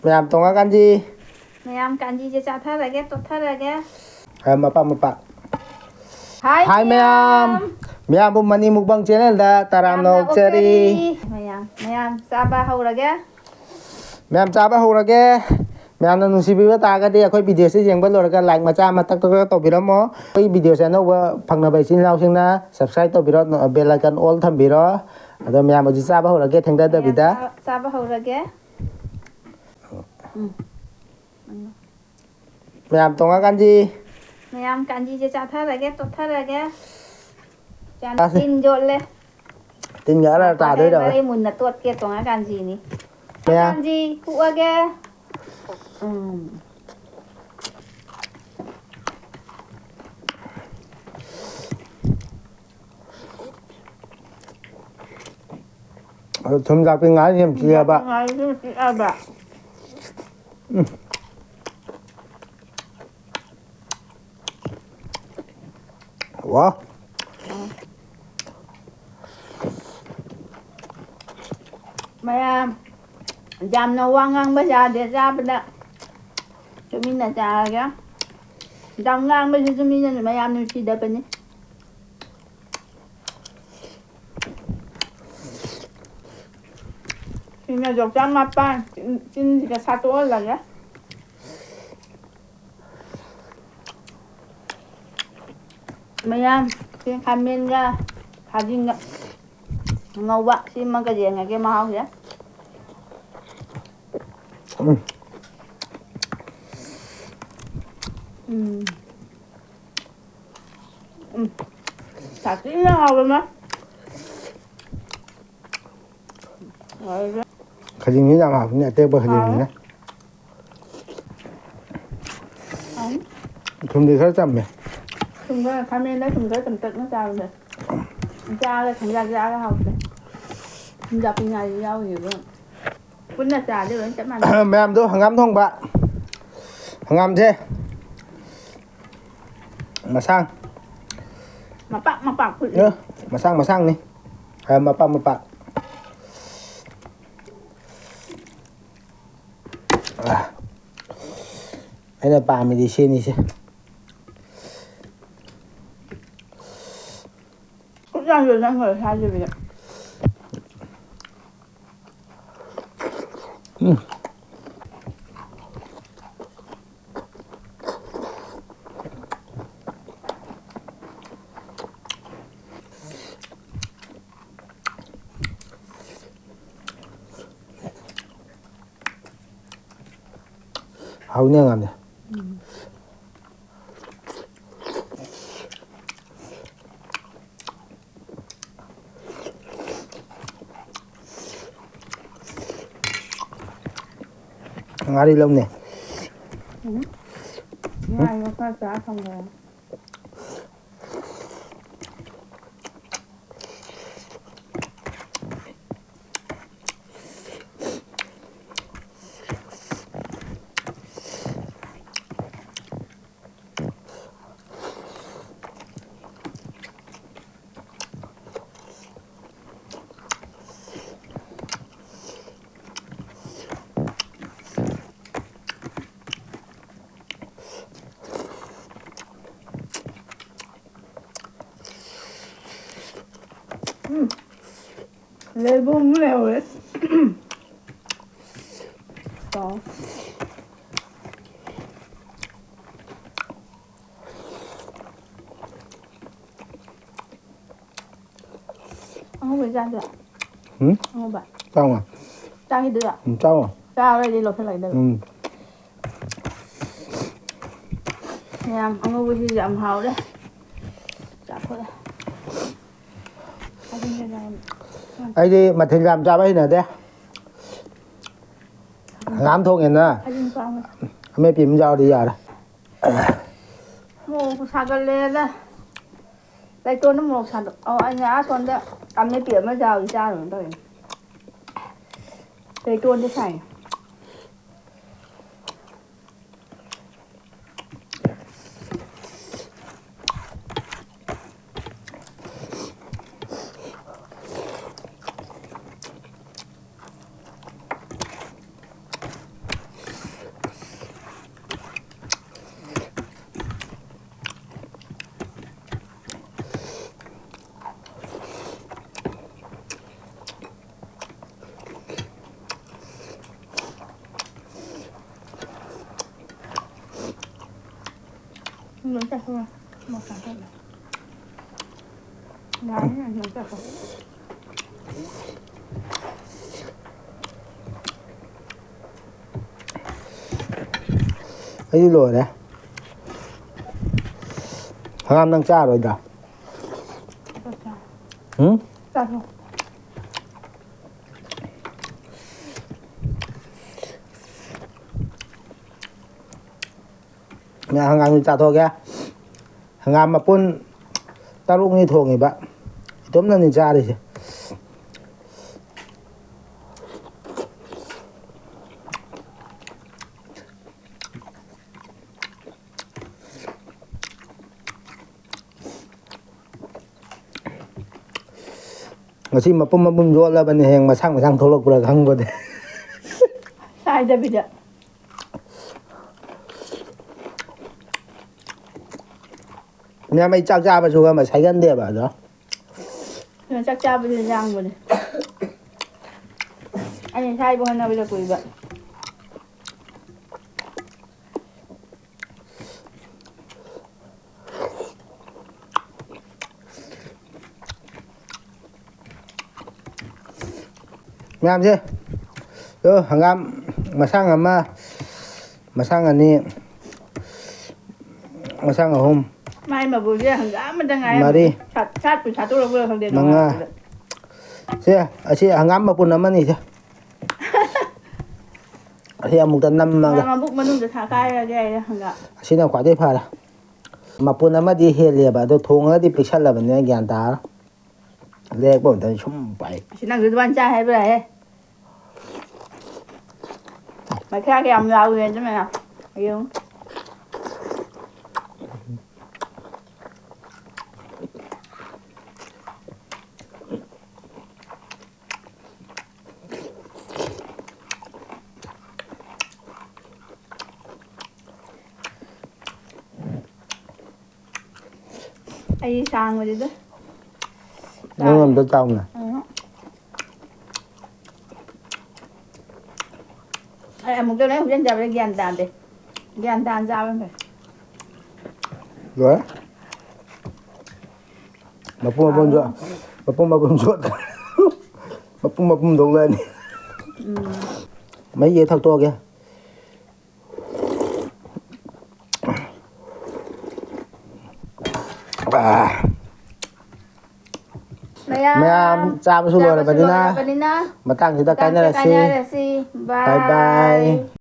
ꯃꯌꯥꯝ ꯇꯣꯡꯉꯀꯥꯟꯁꯤ ꯃꯌꯥꯝ ꯀꯥꯟꯖꯤꯁꯦ ꯆꯥꯊꯔꯒꯦ ꯇꯣꯠꯊꯔꯒꯦ ꯃꯄꯥ ꯍꯥꯏ ꯃꯌꯥꯝ ꯃꯌꯥꯝ ꯃꯌꯥꯝꯕꯨ ꯃꯅꯤ ꯃꯨꯛꯕꯥꯡ ꯆꯦꯅꯦꯜꯗ ꯇꯔꯥꯝꯅ ꯌꯥꯝꯅ ꯑꯣꯛꯆꯔꯤ ꯑꯣꯛꯆꯔꯤ ꯃꯌꯥꯝ ꯆꯥꯕ ꯍꯧꯔꯒꯦ ꯃꯌꯥꯝ ꯆꯥꯕ ꯍꯧꯔꯒꯦ ꯃꯌꯥꯝꯅ ꯅꯨꯡꯁꯤꯕꯤꯕ ꯇꯥꯔꯒꯗꯤ ꯑꯩꯈꯣꯏ ꯚꯤꯗꯤꯑꯣꯁꯤ ꯌꯦꯡꯕ ꯂꯣꯏꯔꯒ ꯂꯥꯏꯛ ꯃꯆꯥ ꯑꯃ ꯇꯛ ꯇꯧꯕꯤꯔꯝꯃꯣ ꯑꯩꯈꯣꯏ ꯚꯤꯗꯤꯑꯣꯁꯦ ꯑꯅꯧꯕ ꯐꯪꯅꯕ ꯏꯆꯤꯟ ꯏꯅꯥꯎꯁꯤꯡꯅ ꯁꯕꯁꯀ꯭ꯔꯥꯏꯕ ꯇꯧꯕꯤꯔꯣ ꯕꯦꯜ ꯑꯥꯏꯀꯟ ꯑꯣꯜ ꯊꯝꯕꯤꯔꯣ ꯑꯗꯣ ꯃꯌꯥꯝ ꯍꯧꯖꯤꯛ ꯆꯥꯕ ꯍꯧꯔꯒꯦ ꯃꯌꯥꯝ ꯊꯦꯡꯊꯗꯕꯤꯗ ꯆꯥꯕ ꯍꯧꯔꯒꯦ ꯃꯌꯥꯝ ꯇꯣꯡꯉꯀꯥꯟꯁꯤ ꯃꯌꯥꯝ ꯀꯥꯟꯖꯤꯁꯦ ꯆꯥꯊꯔꯒꯦ ꯇꯣꯠꯊꯔꯒꯦ ꯆꯥꯁꯤ ꯇꯤꯟ ꯌꯣꯠꯂꯦ ꯇꯤꯟꯒ ꯑꯔ ꯉꯥꯏꯈꯣꯍꯦ ꯇꯥꯗꯣꯏꯔꯕ ꯃꯔꯩ ꯃꯨꯟꯅ ꯇꯣꯠꯀꯦ ꯇꯣꯡꯉ ꯀꯥꯟꯖꯤꯅꯤ ꯃꯌꯥꯝ ꯀꯥꯟꯖꯤ ꯍꯨꯛꯑꯒꯦ ꯑꯗꯣ ꯊꯨꯝ ꯊꯥꯛꯄꯤ ꯉꯥꯏ ꯌꯥꯝ ꯊꯤꯑꯕ ꯉꯥꯏꯁꯨ ꯆꯤꯛꯑꯕ ꯋꯥ ꯃꯌꯥꯝ ꯌꯥꯝꯅ ꯋꯥ ꯉꯥꯡꯕ ꯌꯥꯗꯦ ꯆꯥꯕꯗ ꯇꯨꯃꯤꯟꯅ ꯆꯥꯔꯒꯦ ꯌꯥꯝ ꯉꯥꯡꯕꯁꯤꯁꯨ ꯃꯤꯅ ꯃꯌꯥꯝ ꯅꯨꯡꯁꯤꯗꯕꯅꯤ ꯁꯤꯅ ꯌꯣꯡꯆꯥꯛ ꯃꯄꯥꯟ ꯆꯤꯟꯁꯤꯒ ꯁꯥꯠꯇꯣꯛꯍꯜꯂꯒꯦ ꯃꯌꯥꯝ ꯁꯤ ꯈꯥꯃꯦꯟꯒ ꯈꯥꯖꯤꯡꯒ ꯉꯧꯕ ꯁꯤꯃꯒ ꯌꯦꯡꯉꯒꯦ ꯃꯍꯥꯎꯁꯦ ꯁꯥꯊꯤꯅ ꯍꯥꯎꯕꯃ ꯈꯖꯤꯡꯁꯤ ꯌꯥꯝ ꯍꯥꯞꯄꯅꯤ ꯑꯇꯦꯛꯄ ꯈꯖꯤꯡꯁꯤꯅ ꯊꯨꯝꯗꯤ ꯈꯔ ꯆꯝꯃꯦ ꯊꯨꯝ ꯈꯔ ꯈꯥꯃꯦꯟꯗ ꯊꯨꯝ ꯈꯔ ꯆꯝꯇꯛꯅ ꯆꯥꯕꯁꯦ ꯆꯥꯔꯒ ꯊꯨꯝꯌꯥꯛ ꯌꯥꯛꯑꯒ ꯍꯥꯎꯇꯦ ꯊꯨꯝ ꯌꯥꯛꯄꯤ ꯉꯥꯔꯤ ꯌꯥꯎꯔꯤꯕ ꯄꯨꯟꯅ ꯆꯥꯔꯗꯤ ꯂꯣꯏ ꯆꯞ ꯃꯥꯟꯅꯩ ꯃꯌꯥꯝꯗꯣ ꯍꯪꯒꯥꯝ ꯊꯣꯡꯕ ꯍꯪꯒꯥꯝꯁꯦ ꯃꯁꯥꯡ ꯃꯄꯥꯛ ꯐꯨꯠꯂꯤ ꯃꯁꯥꯡꯅꯤ ꯃꯄꯥꯛ ꯑꯩꯅ ꯄꯥꯝꯃꯤꯗꯤ ꯁꯤꯅꯤꯁꯦ ꯍꯥꯎꯅꯤ ꯍꯪꯒꯥꯝꯁꯦ ꯉꯥꯔꯤ ꯂꯧꯅꯦ ꯉꯥꯏꯕ ꯈꯔ ꯆꯥ ꯊꯝꯈ꯭ꯔꯦ ꯂꯩꯕꯨꯡ ꯂꯩꯍꯧꯔꯦ ꯑꯉꯧꯕ ꯆꯥꯗ꯭ꯔꯣ ꯑꯉꯧꯕ ꯆꯥꯎꯉ ꯆꯥꯈꯤꯗꯣꯏꯔꯣ ꯆꯥꯎꯉ ꯆꯥꯔꯗꯤ ꯂꯧꯁꯤꯜꯂꯛꯏꯗꯕ ꯌꯥꯝ ꯑꯉꯧꯕꯁꯤꯁꯨ ꯌꯥꯝ ꯍꯥꯎꯔꯦ ꯆꯥꯊꯣꯛꯑꯦ ꯑꯩꯗꯤ ꯃꯊꯦꯜ ꯌꯥꯝ ꯆꯥꯕ ꯍꯩꯅꯗꯦ ꯍꯪꯒꯥꯝ ꯊꯣꯡꯉꯦꯅ ꯈꯥꯖꯤꯡ ꯄꯥꯝꯃꯦ ꯑꯃꯦꯠꯄꯤ ꯑꯃ ꯌꯥꯎꯔꯗꯤ ꯌꯥꯔꯦ ꯃꯣꯔꯣꯛꯄꯨ ꯁꯥꯒꯠꯂꯛꯑꯦꯗ ꯂꯩꯇꯣꯟꯗ ꯃꯣꯔꯣꯛ ꯁꯥꯗ ꯑꯩꯅ ꯑꯁꯣꯝꯗ ꯑꯃꯦꯠꯄꯤ ꯑꯃ ꯌꯥꯎꯏ ꯆꯥꯔꯨꯅ ꯇꯧꯔꯤꯅꯦ ꯂꯩꯇꯣꯟꯗ ꯁꯥꯏꯅꯦ Muốn chặt không? Một sản phẩm này. Đấy, muốn chặt không? ไอ้ที่โหลดนะห้ามตั้งจ้าเลยจ้ะ Chặt chặt. หืม Chặt không? แม่หางานมีจ่าโทรแกหางานมาปุ้นตาลูกนี่โทรไงบะต้มนั่นนี่จ้าดิสิมาชิมมาปุ้มมาบุ้มโยนแล้วบันนี้แหงมาช่างโทรกูเลยครั้งบน Sai ra bây giờ. แม่ไม่จ้าไปชูกันมาใช้กันเดียบอ่ะเนาะ Rồi chắc cha bây giờ rang rồi này. Anh này sai bao nào bây giờ quỷ vậy? งามใช่หางามมาช่างกันมาช่างอันนี้มาช่างกับผม Mai mà vừa ra thằng gã mình đang ngày Mà đi. sát của sát tôi đâu vừa thằng điện Mà nga. เชี่ยอาชีพหางามมาปุ่นน้ำมันนี่ใช่อาชีพมุกตันน้ำมาเลย mà bụng mình được thả cay ra ghê thằng gã อาชีพขวาได้พาละมาปุ่นน้ำมันดีเฮียเรียบะตัวทงแล้วที่ปิดชั้นละแบบนี้แกนตาเรียกบ่นแต่ชุ่มไป chỉ năng được ban trai hay bây giờ mày khác cái ông rau lên chứ mày nào hiểu không? ไอ้ช้างมาดิด้วย นี่มันตัวเจ้าน่ะ ไอ้มึงเจ้าไหนผมจะจับไปแกนตานดิแกนตานจ้าเป็นไง เหรอมาปุ่นมาปุ่นจ้ะมาปุ่นมาปุ่นจ้ะมาปุ่นตรงเลยนี่ไม่เยอะเท่าตัวแกMày à, mẹ cha mới xuống rồi là bà đi na Bà đi na. mà tăng thì ta cái này là Bye bye. bye bye